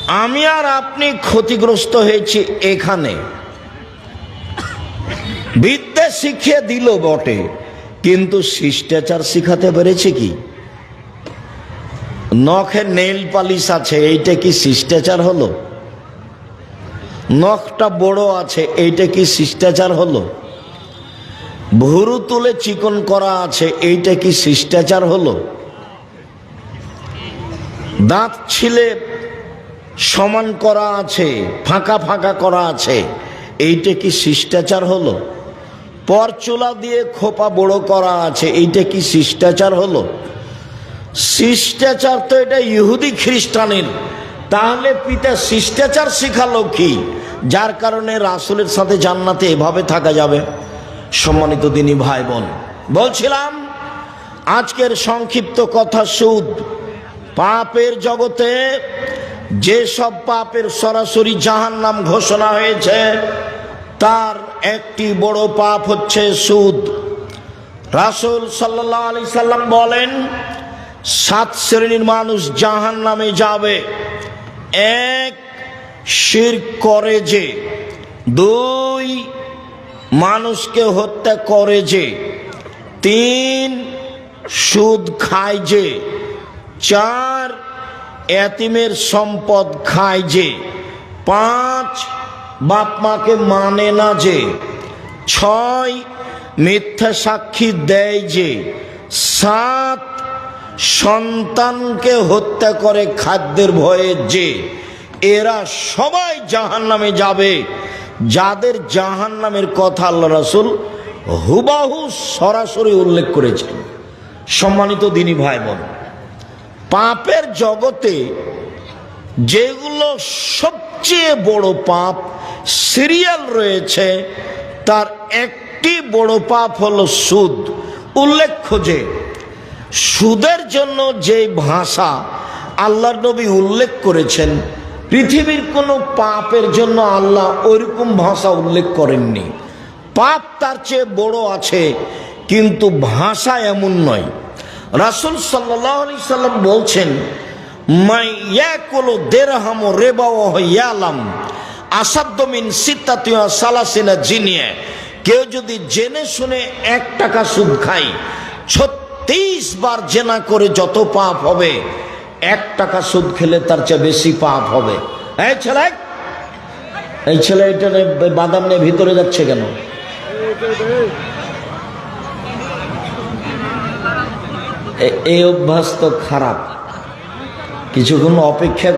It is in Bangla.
আমি আর আপনি ক্ষতিগ্রস্ত হয়েছি এখানে। বিদ্যা শিখিয়ে দিল বটে, কিন্তু শিষ্টাচার শিখাতে পেরেছে কি? নখে নেইল পালিশ আছে, এইটা কি শিষ্টাচার হলো? নখটা বড় আছে, এইটা কি শিষ্টাচার হলো? ভুরু তুলে চিকন করা আছে, এইটা কি শিষ্টাচার হলো? দাঁত ছিলে সমান করা আছে, ফাঁকা ফাঁকা করা আছে, এইটা কি শিষ্টাচার হলো? পরচুলা দিয়ে খোপা বড় করা আছে, এইটা কি শিষ্টাচার হলো? শিষ্টাচার তো এটা ইহুদি খ্রিস্টানের। তাহলে পিতা শিষ্টাচার শিখালো কি, যার কারণে রাসূলের সাথে জান্নাতে এভাবে থাকা যাবে? সম্মানিত দিনী ভাই বোন, বলছিলাম আজকের সংক্ষিপ্ত কথা, সুদ। পাপের জগতে যেসব পাপের সরাসরি জাহান্নাম ঘোষণা হয়েছে, তার একটি বড় পাপ হচ্ছে সুদ। রাসূল সাল্লাল্লাহু আলাইহি সাল্লাম বলেন, 7 শ্রেণীর মানুষ জাহান্নামে যাবে। 1, শিরক করে যে। 2, মানুষকে হত্যা করে যে। 3, সুদ খায় যে। 4, এতিমের সম্পদ খায় যে। 5, বাপ মাকে মানে না যে। 6, মিথ্যা সাক্ষী দেয় যে। 7, সন্তানকে হত্যা করে খাদ্যের ভয়ে যে। এরা সবাই জাহান্নামে যাবে। যাদের জাহান্নামের কথা আল্লাহ রাসূল হুবাহু সরাসরি উল্লেখ করেছেন। সম্মানিত দিনী ভাই বোন, পাপের জগতে যেগুলো সবচেয়ে বড় পাপ সিরিয়াল রয়েছে, তার একটি বড় পাপ হলো সুদ। উল্লেখ্য যে সুদের জন্য যে ভাষা আল্লাহর নবী উল্লেখ করেছেন, পৃথিবীর কোনো পাপের জন্য আল্লাহ ওইরকম ভাষা উল্লেখ করেননি। পাপ তার চেয়ে বড় আছে, কিন্তু ভাষা এমন নয়। রাসূল সাল্লাল্লাহু আলাইহি সাল্লাম বলছেন, মাই ইয়াকুলু দিরহাম রিবা ওয়া ইয়ালাম আসাদ্দু মিন সিত্তাতি ওয়া সালাসিনা জিনিয়া। কেউ যদি জেনে শুনে 1 টাকা সুদ খায়, 36 বার জেনা করে যত পাপ হবে, 1 টাকা সুদ খেলে তার চেয়ে বেশি পাপ হবে। এই ছেলে এটা বাদাম নিয়ে ভিতরে যাচ্ছে কেন? এই অভ্যাস তো খারাপ। কিছুক্ষণ অপেক্ষা